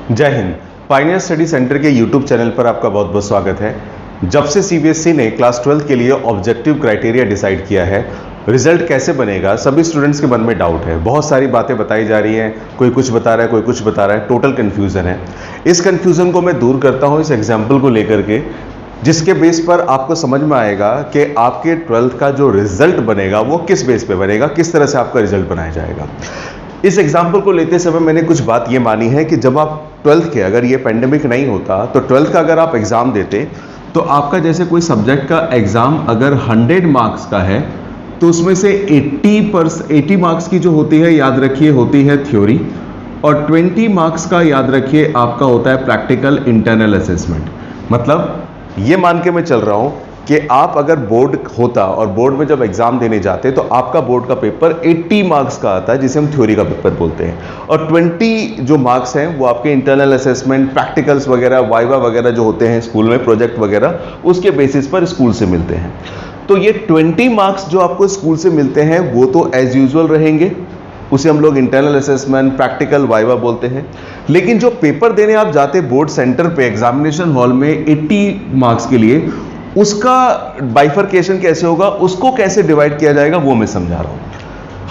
जय Hind. Pioneer study centre के YouTube channel पर आपका बहुत बहुत स्वागत है। जब से सीबीएसई ने क्लास 12 के लिए ऑब्जेक्टिव क्राइटेरिया डिसाइड किया है, रिजल्ट कैसे बनेगा, सभी स्टूडेंट्स के मन में डाउट है। बहुत सारी बातें बताई जा रही हैं, कोई कुछ बता रहा है, कोई कुछ बता रहा है, टोटल कन्फ्यूज़न है। इस कन्फ्यूज़न को मैं दूर करता हूँ इस एग्जाम्पल को लेकर के, जिसके बेस पर आपको समझ में आएगा कि आपके 12th का जो रिजल्ट बनेगा वो किस बेस पे बनेगा, किस तरह से आपका रिजल्ट बनाया जाएगा। इस एग्जाम्पल को लेते समय मैंने कुछ बात ये मानी है कि जब आप 12th के, अगर ये पेंडेमिक नहीं होता तो 12th का अगर आप एग्ज़ाम देते तो आपका जैसे कोई सब्जेक्ट का एग्ज़ाम अगर 100 मार्क्स का है तो उसमें से 80 मार्क्स की जो होती है, याद रखिए, होती है थ्योरी, और 20 मार्क्स का याद रखिए आपका होता है प्रैक्टिकल इंटरनल असेसमेंट। मतलब ये मान के मैं चल रहा हूँ कि आप अगर बोर्ड होता और बोर्ड में जब एग्जाम देने जाते तो आपका बोर्ड का पेपर 80 मार्क्स का आता है, जिसे हम थ्योरी का पेपर बोलते हैं, और 20 जो मार्क्स हैं वो आपके इंटरनल असेसमेंट, प्रैक्टिकल्स वगैरह, वाइवा वगैरह जो होते हैं स्कूल में, प्रोजेक्ट वगैरह, उसके बेसिस पर स्कूल से मिलते हैं। तो ये 20 मार्क्स जो आपको स्कूल से मिलते हैं वो तो एज यूजुअल रहेंगे, उसे हम लोग इंटरनल असेसमेंट, प्रैक्टिकल, वाइवा बोलते हैं। लेकिन जो पेपर देने आप जाते बोर्ड सेंटर पे, एग्जामिनेशन हॉल में 80 मार्क्स के लिए, उसका बाइफरकेशन कैसे होगा, उसको कैसे डिवाइड किया जाएगा, वो मैं समझा रहा हूँ।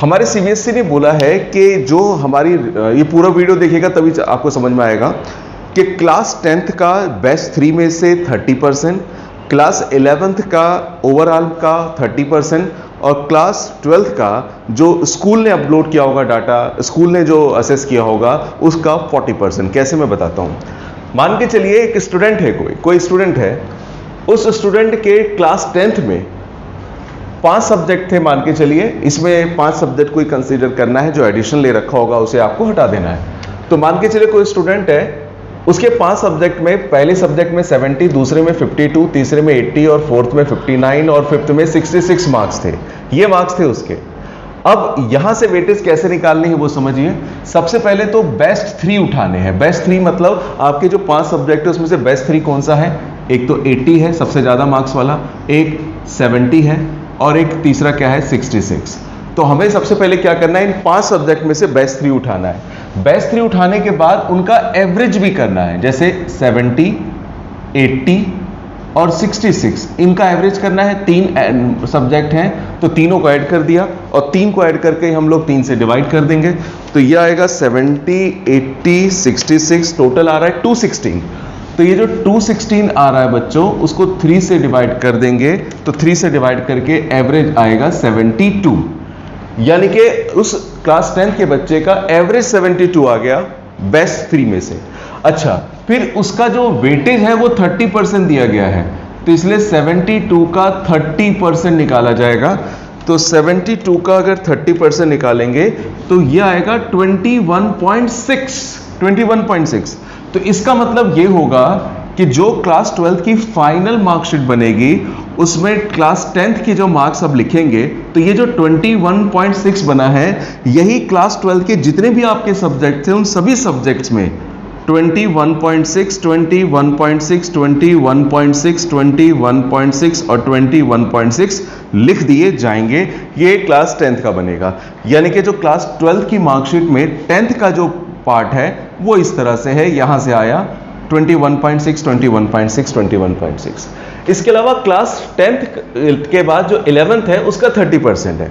हमारे सीबीएसई ने बोला है कि जो हमारी, ये पूरा वीडियो देखिएगा तभी आपको समझ में आएगा कि क्लास 10th का बेस्ट 3 में से 30%, क्लास 11th का ओवरऑल का 30%, और क्लास 12th का जो स्कूल ने अपलोड किया होगा डाटा, स्कूल ने जो असेस किया होगा, उसका 40%। कैसे, मैं बताता हूँ। मान के चलिए एक स्टूडेंट है, कोई स्टूडेंट है, उस स्टूडेंट के क्लास 10th में 5 सब्जेक्ट थे, मान के चलिए, इसमें 5 सब्जेक्ट कोई कंसीडर करना है, जो एडिशन ले रखा होगा उसे आपको हटा देना है। तो मान के चलिए कोई स्टूडेंट है, उसके 5 सब्जेक्ट में, पहले सब्जेक्ट में 70, दूसरे में 52, तीसरे में 80, और फोर्थ में 59, और फिफ्थ में 66 मार्क्स थे। ये मार्क्स थे उसके। अब यहां से वेटेज कैसे निकालनी है वो समझिए। सबसे पहले तो बेस्ट 3 उठाने हैं। बेस्ट 3 मतलब आपके जो 5 सब्जेक्ट है उसमें से बेस्ट 3 कौन सा है। एक तो 80 है, सबसे ज्यादा मार्क्स वाला, एक 70 है, और एक तीसरा क्या है, 66। तो हमें सबसे पहले क्या करना है, इन 5 सब्जेक्ट में से बेस्ट 3 उठाना है। बेस्ट 3 उठाने के बाद उनका एवरेज भी करना है, जैसे 70, 80 और 66, इनका एवरेज करना है। 3 सब्जेक्ट हैं तो तीनों को ऐड कर दिया, और 3 को ऐड करके हम लोग 3 से डिवाइड कर देंगे, तो ये आएगा 70, 80, 66, टोटल आ रहा है 216। तो ये जो 216 आ रहा है बच्चों, उसको 3 से डिवाइड कर देंगे, तो 3 से डिवाइड करके एवरेज आएगा 72। यानी कि उस क्लास 10th के बच्चे का एवरेज 72 आ गया बेस्ट 3 में से। अच्छा, फिर उसका जो वेटेज है वो 30% दिया गया है, तो इसलिए 72 का 30% निकाला जाएगा। तो 72 का अगर 30% निकालेंगे तो यह आएगा 21.6। तो इसका मतलब ये होगा कि जो क्लास 12th की फाइनल मार्कशीट बनेगी उसमें क्लास 10th की जो मार्क्स अब लिखेंगे, तो ये जो 21.6 बना है, यही क्लास 12th के जितने भी आपके सब्जेक्ट थे उन सभी सब्जेक्ट्स में 21.6, 21.6, 21.6, 21.6 और 21.6 लिख दिए जाएंगे। ये क्लास 10th का बनेगा। यानी कि जो क्लास 12th की मार्कशीट में 10th का जो पार्ट है वो इस तरह से है, यहां से आया 21.6, 21.6, 21.6। इसके अलावा क्लास 10th के बाद जो 11th है उसका 30% है।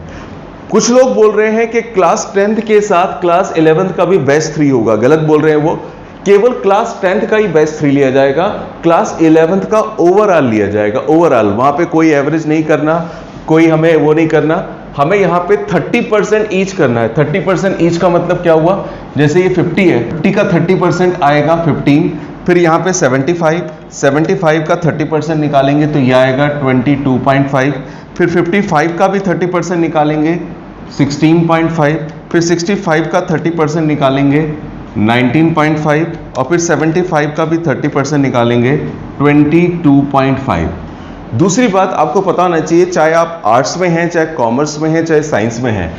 कुछ लोग बोल रहे हैं कि क्लास 10th के साथ क्लास 11th का भी बेस्ट 3 होगा। गलत बोल रहे हैं वो। केवल क्लास 10th का ही बेस्ट 3 लिया जाएगा, क्लास 11th का ओवरऑल लिया जाएगा। ओवरऑल, वहां पे कोई एवरेज नहीं करना, कोई हमें वो नहीं करना, हमें यहाँ पे 30% ईच करना है। 30% ईच का मतलब क्या हुआ, जैसे ये 50 है, 50 का 30% आएगा 15, फिर यहाँ पे 75 का 30% निकालेंगे तो यह आएगा 22.5, फिर 55 का भी 30% निकालेंगे 16.5, फिर 65 का 30% निकालेंगे 19.5, और फिर 75 का भी 30% निकालेंगे 22.5। दूसरी बात आपको पता होना चाहिए, चाहे आप आर्ट्स में हैं, चाहे कॉमर्स में हैं, चाहे साइंस में हैं,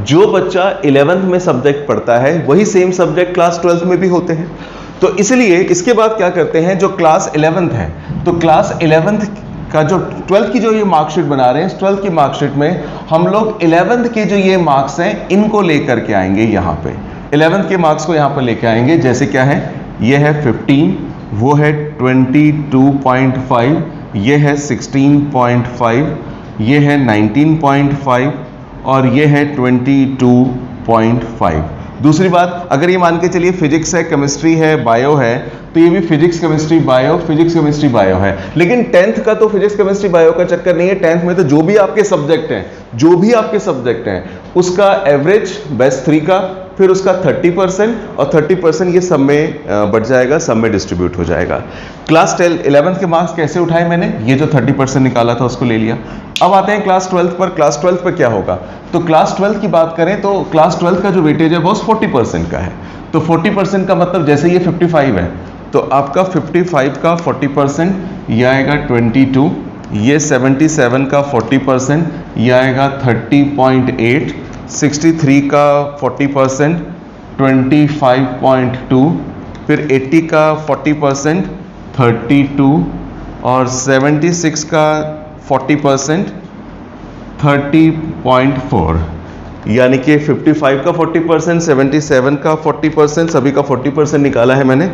जो बच्चा 11th में सब्जेक्ट पढ़ता है वही सेम सब्जेक्ट क्लास 12th में भी होते हैं। तो इसलिए इसके बाद क्या करते हैं, जो क्लास 11th है, तो क्लास 11th का जो 12th की जो ये मार्कशीट बना रहे हैं, 12th की मार्कशीट में हम लोग 11th के जो ये मार्क्स हैं इनको लेकर के आएंगे। यहाँ पे 11th के मार्क्स को यहाँ पर लेके आएंगे। जैसे क्या है, ये है 15, वो है 22.5, ये है 16.5, ये है 19.5 और ये है 22.5। दूसरी बात, अगर ये मान के चलिए फिजिक्स है, केमिस्ट्री है, बायो है, तो ये भी physics chemistry bio, physics chemistry bio है। लेकिन 10th का तो फिजिक्स केमिस्ट्री बायो का चक्कर नहीं है। 10th में तो जो भी आपके सब्जेक्ट हैं, उसका एवरेज बेस 3 का, फिर उसका 30% और 30% ये सब में बढ़ जाएगा, सब में डिस्ट्रीब्यूट हो जाएगा। क्लास 11th के मार्क्स कैसे उठाए मैंने, ये जो 30% निकाला था उसको ले लिया। अब आते हैं क्लास 12th पर। क्लास 12th पर क्या होगा, तो क्लास 12th की बात करें तो क्लास 12th का जो वेटेज है वो 40% का है। तो 40% का मतलब जैसे ये 55 है तो आपका 55 का 40% ये आएगा 22, ये 77 का 40% ये आएगा 30.8, 63 का 40% 25.2, फिर 80 का 40% 32 और 76 का 40% 30.4। यानी कि 55 का 40%, 77 का 40%, सभी का 40% निकाला है मैंने।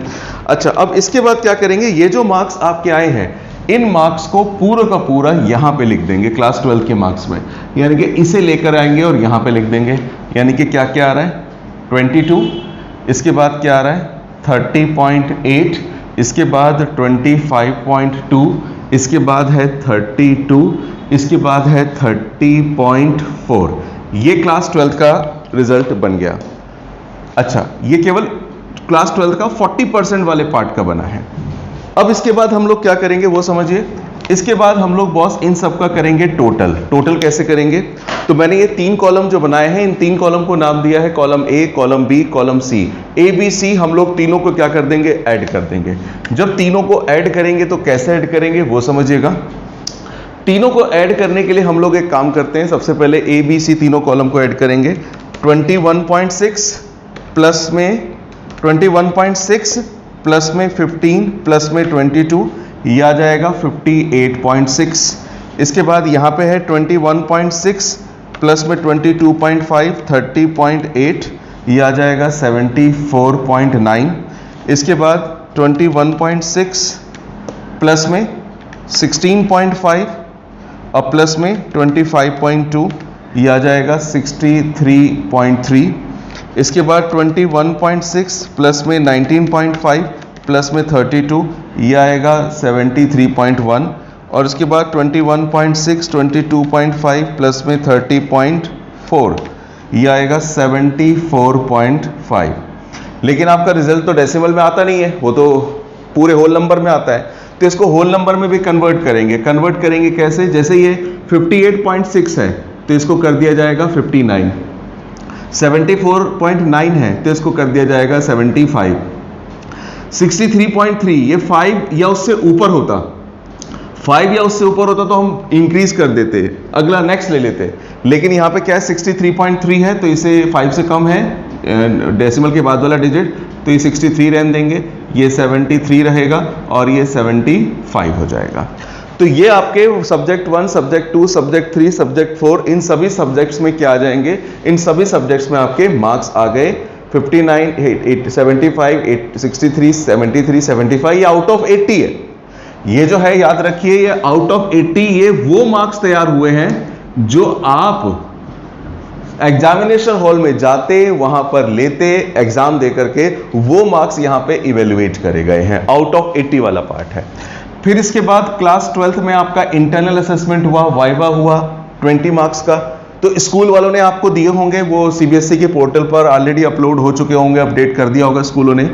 अच्छा, अब इसके बाद क्या करेंगे, ये जो मार्क्स आपके आए हैं इन मार्क्स को पूरा का पूरा यहाँ पे लिख देंगे क्लास 12 के मार्क्स में, यानी कि इसे लेकर आएंगे और यहाँ पे लिख देंगे। यानी कि क्या क्या आ रहा है, 22, इसके बाद क्या आ रहा है 30.8, इसके बाद 25.2, इसके बाद है 32, इसके बाद है 30.4। ये क्लास 12 का रिजल्ट बन गया। अच्छा, ये केवल क्लास 12 का 40% वाले पार्ट का बना है। अब इसके बाद हम लोग क्या करेंगे वो समझिए। इसके बाद हम लोग बॉस इन सब का करेंगे टोटल। टोटल कैसे करेंगे, तो मैंने ये 3 कॉलम जो बनाए हैं, इन 3 कॉलम को नाम दिया है column A, column B, column C. A B C हम लोग तीनों को क्या कर देंगे, ऐड कर देंगे। जब तीनों को ऐड करेंगे तो कैसे ऐड करेंगे वो समझिएगा। तीनों को ऐड करने के लिए हम लोग एक काम करते हैं, सबसे पहले ए बी सी तीनों कॉलम को ऐड करेंगे। 21.6 प्लस में 21.6 प्लस में 15 प्लस में 22, ये आ जाएगा 58.6। इसके बाद यहाँ पे है 21.6 प्लस में 22.5 30.8, ये आ जाएगा 74.9। इसके बाद 21.6 प्लस में 16.5 और प्लस में 25.2, ये आ जाएगा 63.3। इसके बाद 21.6 प्लस में 19.5 प्लस में 32, ये आएगा 73.1। और इसके बाद 21.6 22.5 प्लस में 30.4, ये आएगा 74.5। लेकिन आपका रिजल्ट तो डेसिमल में आता नहीं है, वो तो पूरे होल नंबर में आता है। तो इसको होल नंबर में भी कन्वर्ट करेंगे। कन्वर्ट करेंगे कैसे, जैसे ये 58.6 है तो इसको कर दिया जाएगा 59, 74.9 है तो इसको कर दिया जाएगा 75, 63.3 ये 5 या उससे ऊपर होता, 5 या उससे ऊपर होता तो हम इंक्रीज कर देते, अगला नेक्स्ट ले लेते। लेकिन यहाँ पे क्या है 63.3 है तो इसे 5 से कम है डेसिमल के बाद वाला डिजिट, तो ये 63 रहने देंगे, ये 73 रहेगा और ये 75 हो जाएगा। तो ये आपके सब्जेक्ट 1, सब्जेक्ट 2, सब्जेक्ट 3, सब्जेक्ट 4 इन सभी सब्जेक्ट्स में क्या आ जाएंगे, इन सभी सब्जेक्ट्स में आपके मार्क्स आ गए 59, 75, 63, 73, 75, ये आउट ऑफ 80 है। ये जो है याद रखिए, ये आउट ऑफ 80 ये वो मार्क्स तैयार हुए हैं जो आप एग्जामिनेशन हॉल में जाते, वहां पर लेते, एग्जाम दे करके वो मार्क्स यहां पे इवेल्युएट करे गए हैं। आउट ऑफ 80 वाला पार्ट है। फिर इसके बाद क्लास 12th में आपका इंटरनल असेसमेंट हुआ, वाइवा हुआ 20 मार्क्स का। तो स्कूल वालों ने आपको दिए होंगे, वो सीबीएसई के पोर्टल पर ऑलरेडी अपलोड हो चुके होंगे, अपडेट कर दिया होगा स्कूलों ने।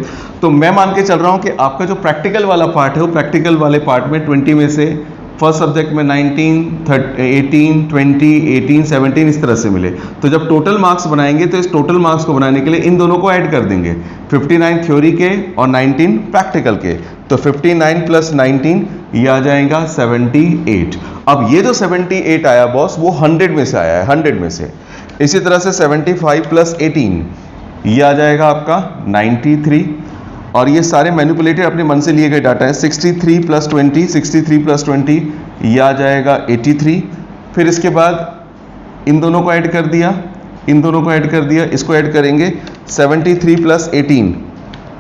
तो मैं मान के चल रहा हूं कि आपका जो प्रैक्टिकल वाला पार्ट है, वो प्रैक्टिकल वाले पार्ट में 20 में से फर्स्ट सब्जेक्ट में 19, 18, 20, 18, 17 इस तरह से मिले। तो जब टोटल मार्क्स बनाएंगे तो इस टोटल मार्क्स को बनाने के लिए इन दोनों को ऐड कर देंगे, 59 थ्योरी के और 19 प्रैक्टिकल के। तो 59 प्लस 19 ये आ जाएगा 78। अब ये जो 78 आया बॉस वो 100 में से आया है, 100 में से। इसी तरह से 75 प्लस 18 ये आ जाएगा आपका 93। और ये सारे मैनिपुलेटेड अपने मन से लिए गए डाटा है। 63 प्लस 20, 63 प्लस 20 ये आ जाएगा 83। फिर इसके बाद इन दोनों को ऐड कर दिया, इन दोनों को ऐड कर दिया, इसको ऐड करेंगे 73 प्लस 18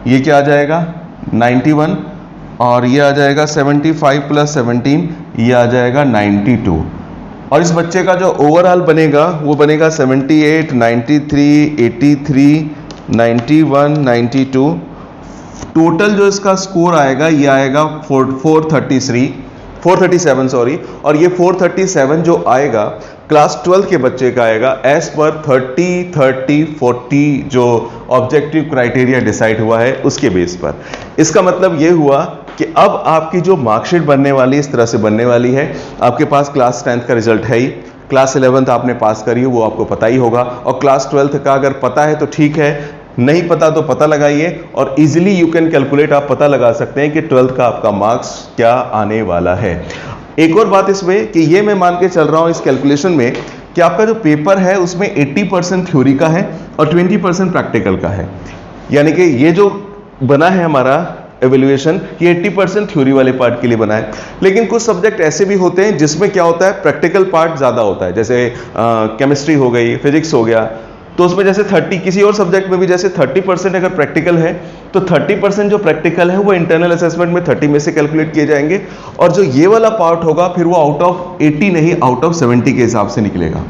ये क्या आ जाएगा 91 और ये आ जाएगा 75 प्लस 17, ये आ जाएगा 92। और इस बच्चे का जो ओवरऑल बनेगा वो बनेगा 78, 93, 83, 91, 92। टोटल जो इसका स्कोर आएगा ये आएगा 437 सॉरी। और ये 437 जो आएगा क्लास 12 के बच्चे का आएगा एज पर 30-30-40 जो ऑब्जेक्टिव क्राइटेरिया डिसाइड हुआ है उसके बेस पर। इसका मतलब ये हुआ कि अब आपकी जो मार्कशीट बनने वाली इस तरह से बनने वाली है। आपके पास क्लास 10th का रिजल्ट है ही, क्लास 11th आपने पास करी है वो आपको पता ही होगा, और क्लास 12th का अगर पता है तो ठीक है, नहीं पता तो पता लगाइए और इजीली यू कैन कैलकुलेट, आप पता लगा सकते हैं कि 12th का आपका मार्क्स क्या आने वाला है। एक और बात इसमें कि ये मैं मान के चल रहा हूं इस कैलकुलेशन में कि आपका जो पेपर है उसमें 80% थ्योरी का है और 20% प्रैक्टिकल का है। यानी कि ये जो बना है हमारा एवेल्युएशन, ये 80% थ्योरी वाले पार्ट के लिए बना है। लेकिन कुछ सब्जेक्ट ऐसे भी होते हैं जिसमें क्या होता है, प्रैक्टिकल पार्ट ज़्यादा होता है, जैसे केमिस्ट्री हो गई, फिजिक्स हो गया, तो उसमें जैसे 30, किसी और सब्जेक्ट में भी जैसे 30% अगर प्रैक्टिकल है तो 30% जो प्रैक्टिकल है वो इंटरनल असेसमेंट में 30 में से कैलकुलेट किए जाएंगे, और जो ये वाला पार्ट होगा फिर वो आउट ऑफ 80 नहीं आउट ऑफ 70 के हिसाब से निकलेगा।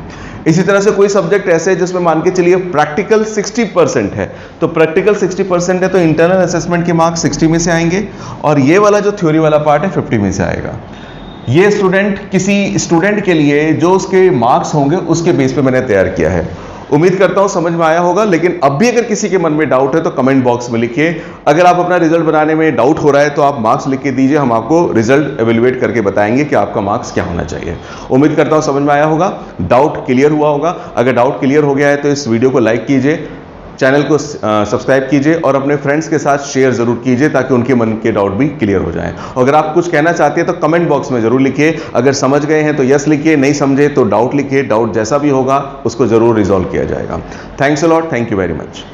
इसी तरह से कोई सब्जेक्ट ऐसे है जिसमें मान के चलिए प्रैक्टिकल 60% है, तो प्रैक्टिकल 60% है तो इंटरनल असेसमेंट के मार्क्स 60 में से आएंगे, और ये वाला जो थ्योरी वाला पार्ट है 50 में से आएगा। ये किसी स्टूडेंट के लिए जो उसके मार्क्स होंगे उसके बेस पे मैंने तैयार किया है। उम्मीद करता हूं समझ में आया होगा, लेकिन अब भी अगर किसी के मन में डाउट है तो कमेंट बॉक्स में लिखिए। अगर आप अपना रिजल्ट बनाने में डाउट हो रहा है तो आप मार्क्स लिख के दीजिए, हम आपको रिजल्ट एवेल्युएट करके बताएंगे कि आपका मार्क्स क्या होना चाहिए। उम्मीद करता हूं समझ में आया होगा, डाउट क्लियर हुआ होगा। अगर डाउट क्लियर हो गया है तो इस वीडियो को लाइक कीजिए, चैनल को सब्सक्राइब कीजिए और अपने फ्रेंड्स के साथ शेयर जरूर कीजिए ताकि उनके मन के डाउट भी क्लियर हो जाएं। अगर आप कुछ कहना चाहते हैं तो कमेंट बॉक्स में जरूर लिखिए। अगर समझ गए हैं तो यस लिखिए, नहीं समझे तो डाउट लिखिए। डाउट जैसा भी होगा उसको जरूर रिजॉल्व किया जाएगा। Thanks a lot, thank you very much.